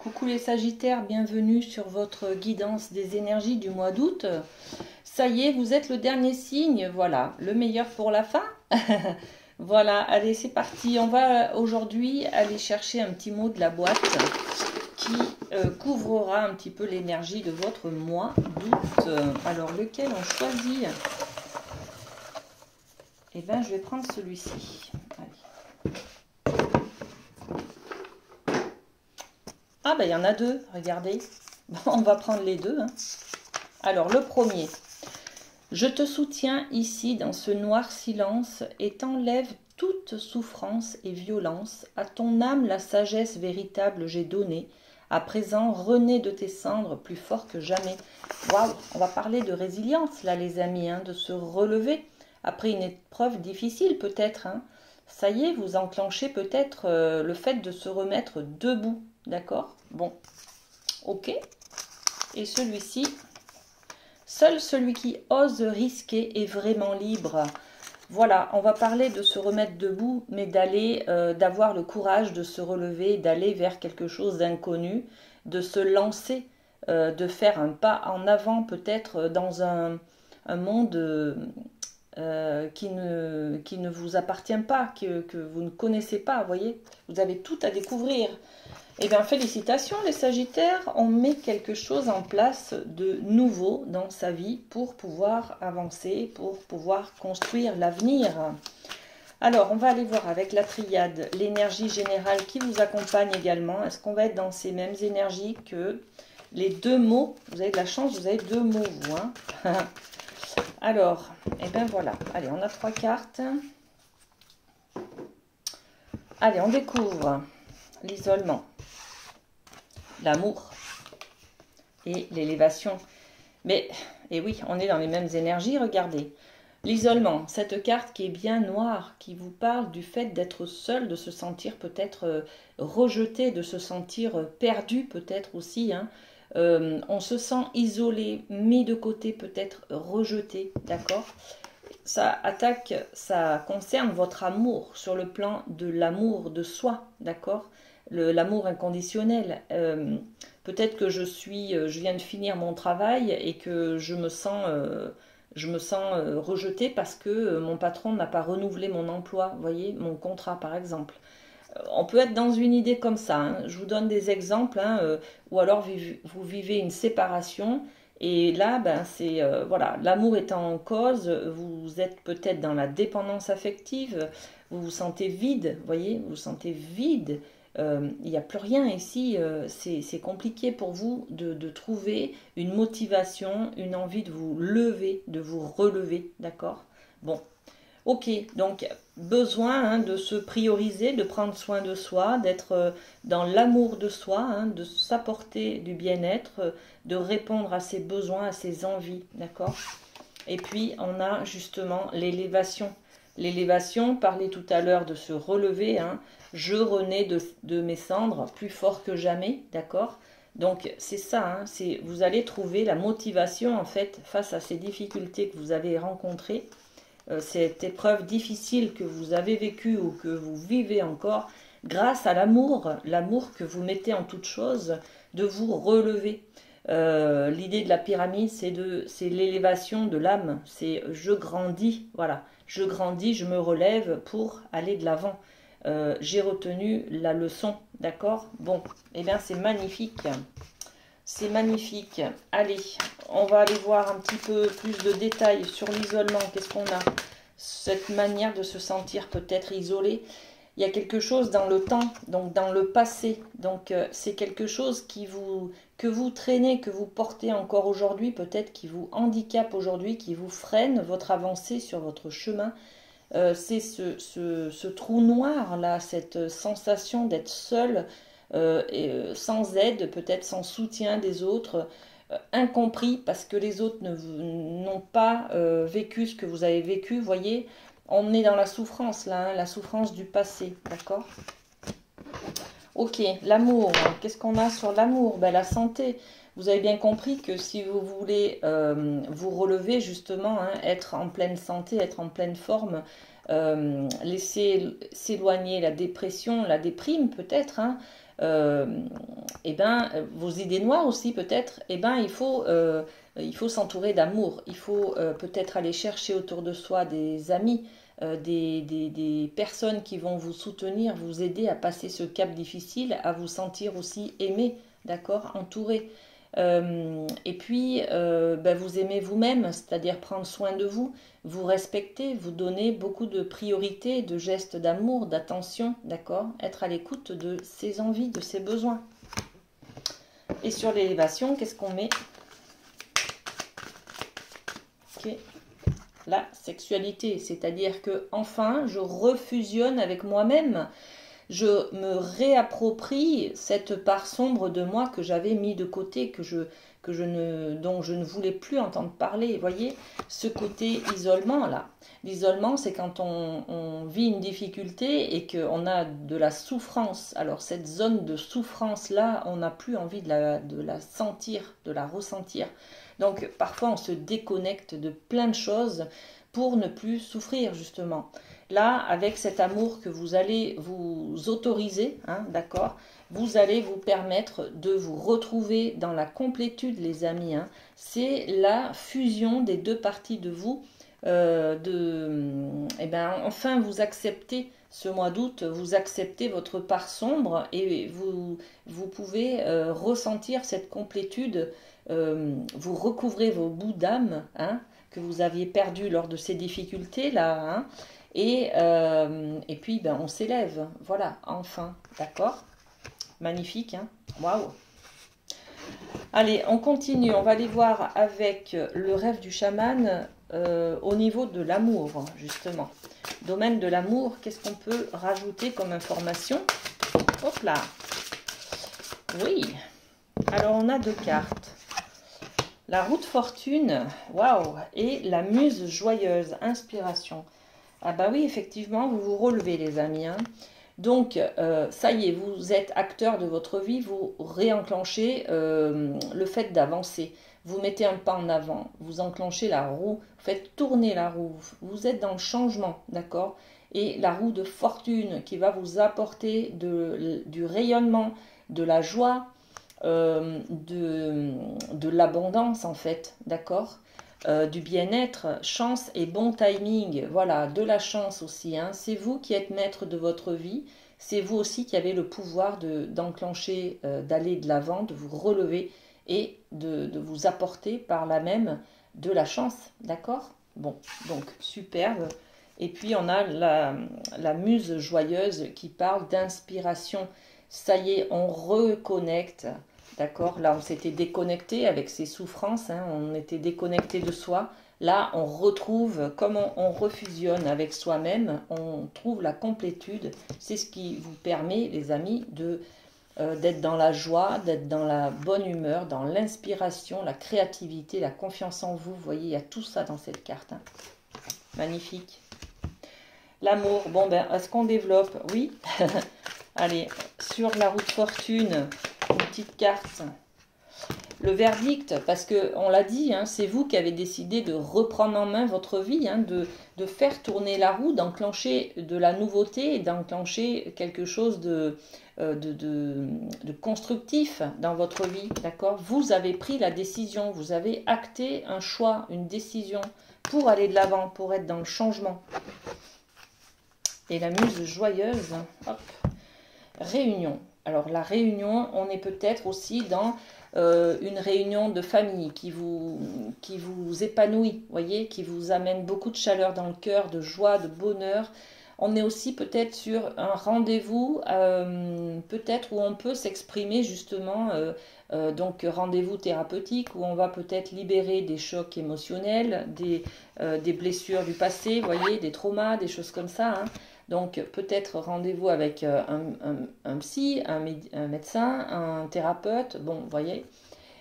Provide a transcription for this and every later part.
Coucou les Sagittaires, bienvenue sur votre guidance des énergies du mois d'août. Ça y est, vous êtes le dernier signe, voilà, le meilleur pour la fin. Voilà, allez, c'est parti. On va aujourd'hui aller chercher un petit mot de la boîte qui couvrira un petit peu l'énergie de votre mois d'août. Alors, lequel on choisit? Eh bien, je vais prendre celui-ci. Allez. Ah, ben, il y en a deux, regardez. Bon, on va prendre les deux. Hein. Alors, le premier. Je te soutiens ici dans ce noir silence et t'enlève toute souffrance et violence. À ton âme la sagesse véritable j'ai donnée. À présent, renais de tes cendres plus fort que jamais. Waouh, on va parler de résilience là les amis, hein, de se relever après une épreuve difficile peut-être. Hein. Ça y est, vous enclenchez peut-être le fait de se remettre debout, d'accord? Bon, ok. Et celui-ci... Seul celui qui ose risquer est vraiment libre. Voilà, on va parler de se remettre debout, mais d'aller, d'avoir le courage de se relever, d'aller vers quelque chose d'inconnu, de se lancer, de faire un pas en avant peut-être dans un monde qui ne vous appartient pas, que vous ne connaissez pas, vous voyez. Vous avez tout à découvrir. Eh bien, félicitations les Sagittaires, on met quelque chose en place de nouveau dans sa vie pour pouvoir avancer, pour pouvoir construire l'avenir. Alors, on va aller voir avec la triade l'énergie générale qui vous accompagne également. Est-ce qu'on va être dans ces mêmes énergies que les deux mots? Vous avez de la chance, vous avez deux mots, vous. Hein. Alors, eh bien voilà. Allez, on a 3 cartes. Allez, on découvre l'isolement, l'amour et l'élévation. Mais, et oui, on est dans les mêmes énergies, regardez. L'isolement, cette carte qui est bien noire, qui vous parle du fait d'être seul, de se sentir peut-être rejeté, de se sentir perdu peut-être aussi. Hein. On se sent isolé, mis de côté, peut-être rejeté, d'accord? Ça attaque, ça concerne votre amour sur le plan de l'amour de soi, d'accord? L'amour inconditionnel. Peut-être que je viens de finir mon travail et que je me sens rejetée parce que mon patron n'a pas renouvelé mon emploi, vous voyez, mon contrat par exemple. On peut être dans une idée comme ça. Hein. Je vous donne des exemples. Hein, ou alors vous vivez une séparation. Et là, ben, c'est voilà, l'amour est en cause. Vous êtes peut-être dans la dépendance affective. Vous vous sentez vide. Vous voyez, vous vous sentez vide. Il n'y a plus rien ici. C'est compliqué pour vous de trouver une motivation, une envie de vous lever, de vous relever. D'accord? Bon. Ok, donc besoin hein, de se prioriser, de prendre soin de soi, d'être dans l'amour de soi, hein, de s'apporter du bien-être, de répondre à ses besoins, à ses envies, d'accord? Et puis on a justement l'élévation. L'élévation, parler tout à l'heure de se relever, hein, je renais de mes cendres plus fort que jamais, d'accord? Donc c'est ça, hein, vous allez trouver la motivation en fait face à ces difficultés que vous avez rencontrées. Cette épreuve difficile que vous avez vécue ou que vous vivez encore, grâce à l'amour que vous mettez en toute chose, de vous relever. L'idée de la pyramide, c'est l'élévation de l'âme, c'est je grandis, voilà, je grandis, je me relève pour aller de l'avant. J'ai retenu la leçon, d'accord? Bon, eh bien c'est magnifique. C'est magnifique. Allez, on va aller voir un petit peu plus de détails sur l'isolement. Qu'est-ce qu'on a? Cette manière de se sentir peut-être isolé. Il y a quelque chose dans le temps, donc dans le passé. Donc c'est quelque chose que vous traînez, que vous portez encore aujourd'hui, peut-être qui vous handicape aujourd'hui, qui vous freine votre avancée sur votre chemin. C'est ce trou noir là, cette sensation d'être seul, sans aide, peut-être sans soutien des autres, incompris parce que les autres n'ont pas vécu ce que vous avez vécu. Vous voyez, on est dans la souffrance là, hein, la souffrance du passé, d'accord? Ok, l'amour, qu'est-ce qu'on a sur l'amour? Ben, la santé. Vous avez bien compris que si vous voulez vous relever justement, hein, être en pleine santé, être en pleine forme, laisser s'éloigner la dépression, la déprime peut-être, hein, eh ben, vos idées noires aussi peut-être, eh ben, il faut s'entourer d'amour. Il faut peut-être aller chercher autour de soi des amis, des personnes qui vont vous soutenir, vous aider à passer ce cap difficile, à vous sentir aussi aimé, d'accord, entouré. Et puis, ben, vous aimez vous-même, c'est-à-dire prendre soin de vous, vous respecter, vous donner beaucoup de priorités, de gestes d'amour, d'attention, d'accord? Être à l'écoute de ses envies, de ses besoins. Et sur l'élévation, qu'est-ce qu'on met? Ok. La sexualité, c'est-à-dire que enfin, je refusionne avec moi-même. Je me réapproprie cette part sombre de moi que j'avais mis de côté, dont je ne voulais plus entendre parler. Vous voyez, ce côté isolement là. L'isolement, c'est quand on vit une difficulté et qu'on a de la souffrance. Alors cette zone de souffrance là, on n'a plus envie de la sentir, de la ressentir. Donc parfois on se déconnecte de plein de choses pour ne plus souffrir justement. Là, avec cet amour que vous allez vous autoriser, hein, d'accord, vous allez vous permettre de vous retrouver dans la complétude, les amis. Hein. C'est la fusion des deux parties de vous. Eh ben, enfin, vous acceptez ce mois d'août, vous acceptez votre part sombre et vous pouvez ressentir cette complétude. Vous recouvrez vos bouts d'âme, hein, que vous aviez perdu lors de ces difficultés-là, hein, et puis ben, on s'élève, voilà, enfin, d'accord? Magnifique, hein? Waouh! Allez, on continue, on va aller voir avec le rêve du chaman au niveau de l'amour, justement. Domaine de l'amour, qu'est-ce qu'on peut rajouter comme information? Hop là! Oui! Alors, on a deux cartes. La roue de fortune, waouh, et la muse joyeuse, inspiration. Ah bah oui, effectivement, vous vous relevez les amis. Hein. Donc, ça y est, vous êtes acteur de votre vie, vous réenclenchez le fait d'avancer. Vous mettez un pas en avant, vous enclenchez la roue, vous faites tourner la roue, vous êtes dans le changement, d'accord? Et la roue de fortune qui va vous apporter du rayonnement, de la joie, de l'abondance en fait, d'accord, du bien-être, chance et bon timing, voilà, de la chance aussi, hein. C'est vous qui êtes maître de votre vie, c'est vous aussi qui avez le pouvoir d'enclencher, d'aller de l'avant, de vous relever et de vous apporter par là même de la chance, d'accord? Bon, donc superbe. Et puis on a la muse joyeuse qui parle d'inspiration. Ça y est, on reconnecte. D'accord? Là, on s'était déconnecté avec ses souffrances, hein, on était déconnecté de soi. Là, on retrouve, comme on refusionne avec soi-même, on trouve la complétude. C'est ce qui vous permet, les amis, d'être dans la joie, d'être dans la bonne humeur, dans l'inspiration, la créativité, la confiance en vous. Vous voyez, il y a tout ça dans cette carte. Hein. Magnifique. L'amour, bon, ben, est-ce qu'on développe? Oui. Allez, sur la roue de fortune, une petite carte. Le verdict, parce que on l'a dit, hein, c'est vous qui avez décidé de reprendre en main votre vie, hein, de faire tourner la roue, d'enclencher de la nouveauté et d'enclencher quelque chose de constructif dans votre vie, d'accord? Vous avez pris la décision, vous avez acté un choix, une décision pour aller de l'avant, pour être dans le changement. Et la muse joyeuse, hop, réunion. Alors la réunion, on est peut-être aussi dans une réunion de famille qui vous épanouit, voyez, qui vous amène beaucoup de chaleur dans le cœur, de joie, de bonheur. On est aussi peut-être sur un rendez-vous, peut-être où on peut s'exprimer justement, donc rendez-vous thérapeutique, où on va peut-être libérer des chocs émotionnels, des blessures du passé, voyez, des traumas, des choses comme ça, hein. Donc peut-être rendez-vous avec un psy, un médecin, un thérapeute, bon, vous voyez.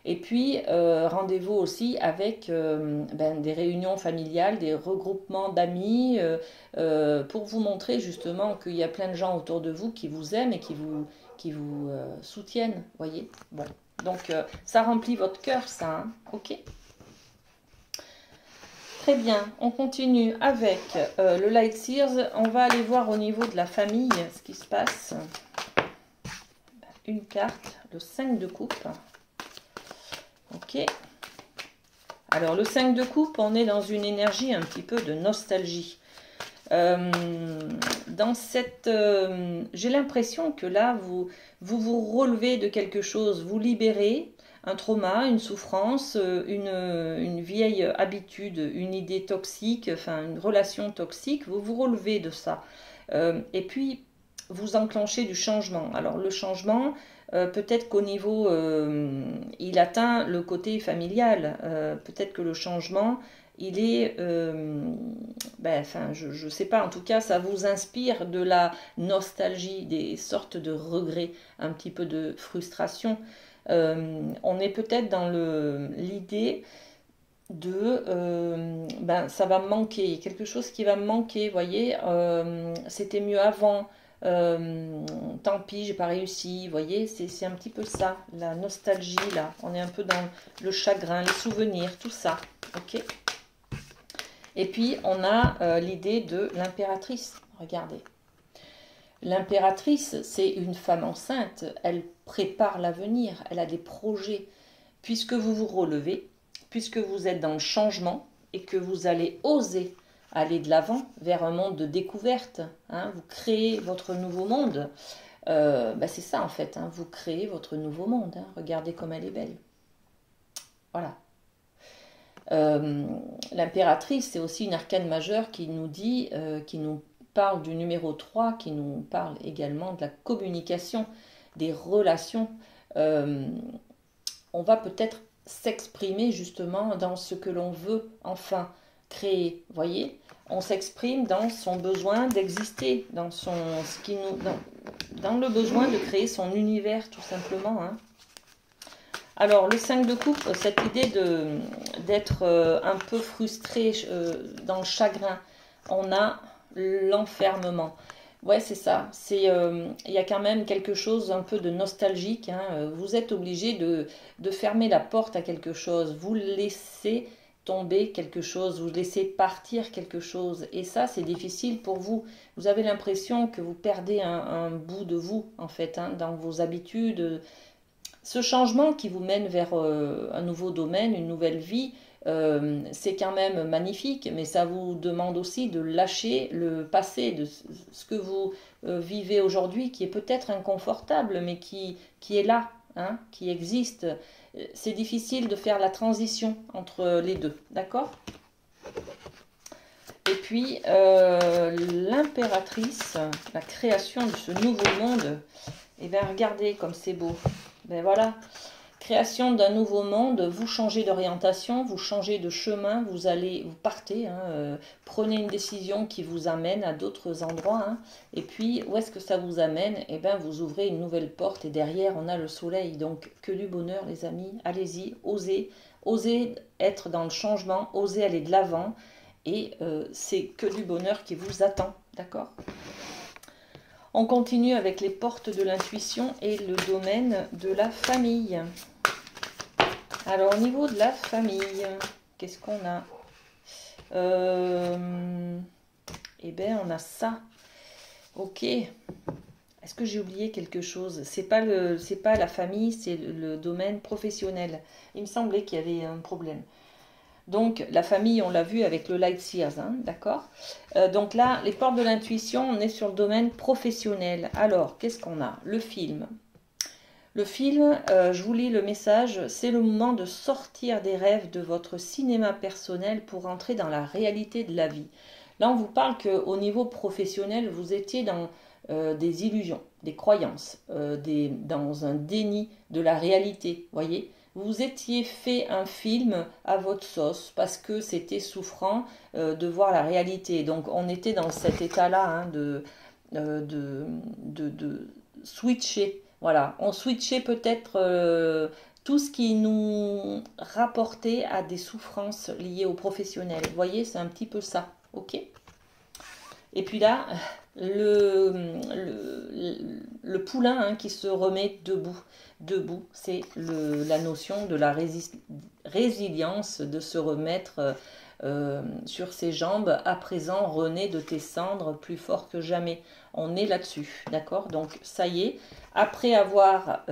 Et puis rendez-vous aussi avec des réunions familiales, des regroupements d'amis, pour vous montrer justement qu'il y a plein de gens autour de vous qui vous aiment et qui vous soutiennent, voyez. Bon, donc ça remplit votre cœur, ça, hein, ok. Très bien, on continue avec le Light Seers. On va aller voir au niveau de la famille ce qui se passe. une carte, le 5 de coupe. Ok. Alors, le 5 de coupe, on est dans une énergie un petit peu de nostalgie. Dans cette... j'ai l'impression que là, vous relevez de quelque chose, vous libérez un trauma, une souffrance, une vieille habitude, une idée toxique, enfin une relation toxique, vous vous relevez de ça. Et puis, vous enclenchez du changement. Alors, le changement, peut-être qu'au niveau, il atteint le côté familial. Peut-être que le changement, il est, enfin, je ne sais pas, en tout cas, ça vous inspire de la nostalgie, des sortes de regrets, un petit peu de frustration. On est peut-être dans l'idée de, ça va me manquer, quelque chose qui va me manquer, voyez, c'était mieux avant. Tant pis, j'ai pas réussi, vous voyez, c'est un petit peu ça, la nostalgie là. On est un peu dans le chagrin, les souvenirs, tout ça, ok. Et puis on a l'idée de l'impératrice. Regardez, l'impératrice, c'est une femme enceinte. Elle prépare l'avenir, elle a des projets. Puisque vous vous relevez, puisque vous êtes dans le changement et que vous allez oser aller de l'avant vers un monde de découverte, hein, vous créez votre nouveau monde. C'est ça en fait, hein, vous créez votre nouveau monde. Hein. Regardez comme elle est belle. Voilà. L'impératrice, c'est aussi une arcane majeure qui nous dit, qui nous parle du numéro 3, qui nous parle également de la communication, des relations. On va peut-être s'exprimer justement dans ce que l'on veut enfin créer. Voyez, on s'exprime dans son besoin d'exister, dans le besoin de créer son univers tout simplement. Hein. Alors, le 5 de coupe, cette idée d'être un peu frustré dans le chagrin, on a l'enfermement. Ouais, c'est ça. Il y a quand même quelque chose un peu de nostalgique. Hein. Vous êtes obligé de fermer la porte à quelque chose. Vous laissez tomber quelque chose, vous laissez partir quelque chose. Et ça, c'est difficile pour vous. Vous avez l'impression que vous perdez un bout de vous, en fait, hein, dans vos habitudes. Ce changement qui vous mène vers un nouveau domaine, une nouvelle vie, c'est quand même magnifique, mais ça vous demande aussi de lâcher le passé, de ce que vous vivez aujourd'hui, qui est peut-être inconfortable, mais qui est là, hein, qui existe. C'est difficile de faire la transition entre les deux, d'accord? Et puis, l'impératrice, la création de ce nouveau monde, et bien regardez comme c'est beau. Ben voilà, création d'un nouveau monde, vous changez d'orientation, vous changez de chemin, vous partez, hein, prenez une décision qui vous amène à d'autres endroits. Hein, et puis, où est-ce que ça vous amène? Eh bien, vous ouvrez une nouvelle porte et derrière, on a le soleil. Donc, que du bonheur, les amis. Allez-y, osez être dans le changement, osez aller de l'avant. Et c'est que du bonheur qui vous attend, d'accord? On continue avec les portes de l'intuition et le domaine de la famille. Alors, au niveau de la famille, qu'est-ce qu'on a? Eh bien, on a ça. Ok. Est-ce que j'ai oublié quelque chose? C'est pas la famille, c'est le domaine professionnel. Il me semblait qu'il y avait un problème. Donc, la famille, on l'a vu avec le Light Seers, hein, d'accord? Donc là, les portes de l'intuition, on est sur le domaine professionnel. Alors, qu'est-ce qu'on a? Le film. Le film, je vous lis le message, c'est le moment de sortir des rêves de votre cinéma personnel pour entrer dans la réalité de la vie. Là, on vous parle qu'au niveau professionnel, vous étiez dans des illusions, des croyances, dans un déni de la réalité, voyez? Vous étiez fait un film à votre sauce parce que c'était souffrant de voir la réalité. Donc on était dans cet état-là hein, de switcher. Voilà, on switchait peut-être tout ce qui nous rapportait à des souffrances liées au professionnel. Vous voyez, c'est un petit peu ça, ok? Et puis là, le poulain hein, qui se remet debout. Debout, c'est la notion de la résilience, de se remettre sur ses jambes. À présent, renaît de tes cendres plus fort que jamais. On est là-dessus, d'accord? Donc ça y est, après avoir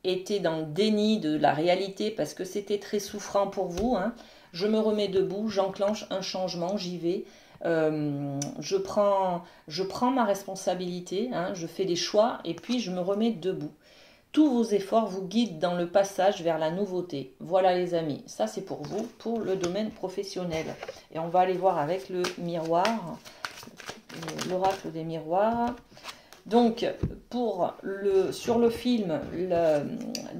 été dans le déni de la réalité parce que c'était très souffrant pour vous, hein, je me remets debout, j'enclenche un changement, j'y vais. Je prends ma responsabilité, hein, je fais des choix et puis je me remets debout. Tous vos efforts vous guident dans le passage vers la nouveauté. Voilà les amis, ça c'est pour vous, pour le domaine professionnel. Et on va aller voir avec le miroir, l'oracle des miroirs. Donc, sur le film,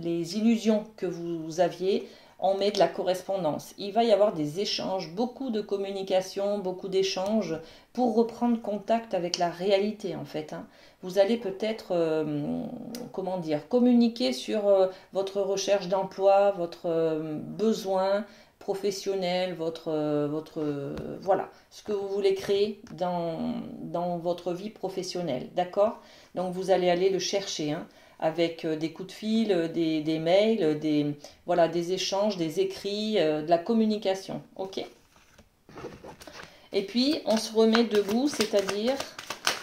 les illusions que vous aviez, on met de la correspondance. Il va y avoir des échanges, beaucoup de communication, beaucoup d'échanges pour reprendre contact avec la réalité en fait. Hein. Vous allez peut-être, comment dire, communiquer sur votre recherche d'emploi, votre besoin professionnel, voilà, ce que vous voulez créer dans votre vie professionnelle, d'accord? Donc vous allez aller le chercher, hein, avec des coups de fil, des mails, voilà, des échanges, des écrits, de la communication, ok? Et puis on se remet debout, c'est-à-dire,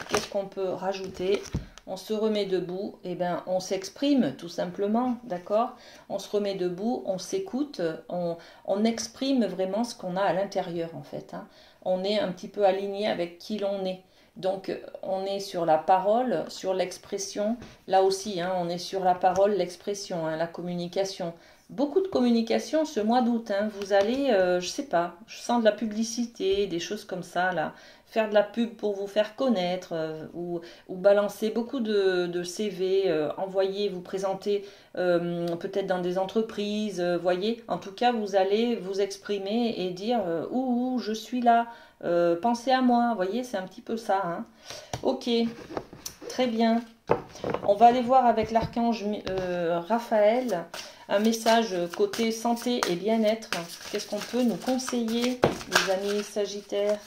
qu'est-ce qu'on peut rajouter? On se remet debout, et ben on s'exprime tout simplement, d'accord? On se remet debout, on s'écoute, on exprime vraiment ce qu'on a à l'intérieur en fait. Hein. On est un petit peu aligné avec qui l'on est. Donc on est sur la parole, sur l'expression, là aussi hein, on est sur la parole, l'expression, hein, la communication. Beaucoup de communication ce mois d'août, hein. Vous allez, je sais pas, je sens de la publicité, des choses comme ça là, faire de la pub pour vous faire connaître, ou balancer beaucoup de CV, envoyer, vous présenter peut-être dans des entreprises, voyez, en tout cas vous allez vous exprimer et dire ouh, je suis là, pensez à moi, voyez, c'est un petit peu ça, hein. Ok, très bien. On va aller voir avec l'archange Raphaël un message côté santé et bien-être. Qu'est-ce qu'on peut nous conseiller, les amis Sagittaires?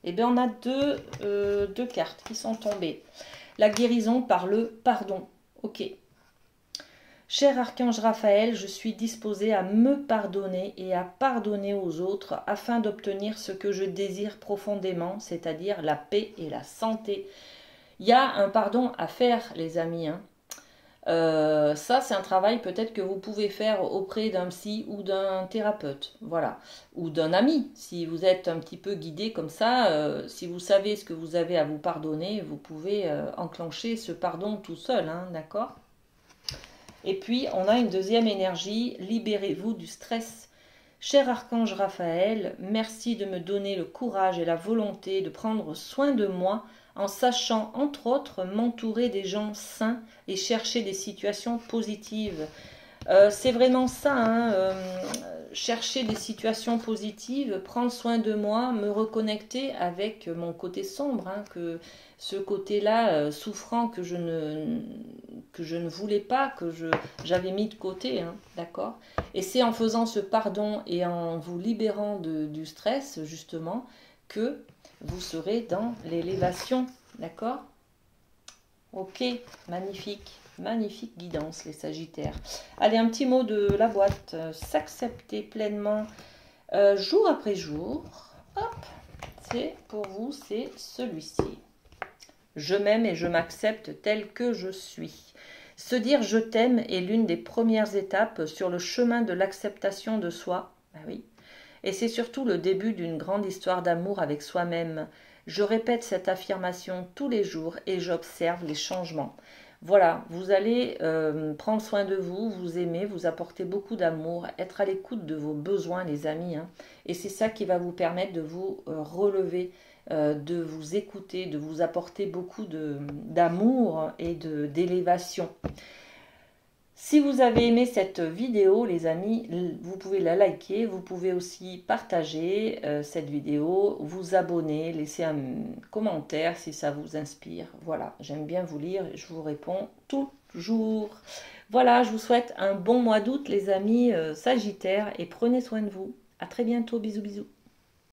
Eh bien, on a deux cartes qui sont tombées. La guérison par le pardon. Ok. Cher archange Raphaël, je suis disposé à me pardonner et à pardonner aux autres afin d'obtenir ce que je désire profondément, c'est-à-dire la paix et la santé. Il y a un pardon à faire, les amis. Hein. Ça, c'est un travail peut-être que vous pouvez faire auprès d'un psy ou d'un thérapeute, voilà, ou d'un ami. Si vous êtes un petit peu guidé comme ça, si vous savez ce que vous avez à vous pardonner, vous pouvez enclencher ce pardon tout seul, hein, d'accord? Et puis, on a une deuxième énergie, libérez-vous du stress. Cher archange Raphaël, merci de me donner le courage et la volonté de prendre soin de moi en sachant, entre autres, m'entourer des gens sains et chercher des situations positives. C'est vraiment ça, hein, chercher des situations positives, prendre soin de moi, me reconnecter avec mon côté sombre, hein, que ce côté-là souffrant que je ne voulais pas, que j'avais mis de côté, hein, d'accord? Et c'est en faisant ce pardon et en vous libérant du stress, justement, que vous serez dans l'élévation, d'accord? Ok, magnifique, magnifique guidance les Sagittaires. Allez, un petit mot de la boîte, s'accepter pleinement jour après jour. Hop, c'est pour vous, c'est celui-ci. Je m'aime et je m'accepte tel que je suis. Se dire je t'aime est l'une des premières étapes sur le chemin de l'acceptation de soi. Ah oui. Et c'est surtout le début d'une grande histoire d'amour avec soi-même. Je répète cette affirmation tous les jours et j'observe les changements. Voilà, vous allez prendre soin de vous, vous aimer, vous apporter beaucoup d'amour, être à l'écoute de vos besoins, les amis. Hein. Et c'est ça qui va vous permettre de vous relever, de vous écouter, de vous apporter beaucoup d'amour et d'élévation. Si vous avez aimé cette vidéo, les amis, vous pouvez la liker, vous pouvez aussi partager cette vidéo, vous abonner, laisser un commentaire si ça vous inspire. Voilà, j'aime bien vous lire, je vous réponds toujours. Voilà, je vous souhaite un bon mois d'août, les amis Sagittaires, et prenez soin de vous. À très bientôt, bisous bisous.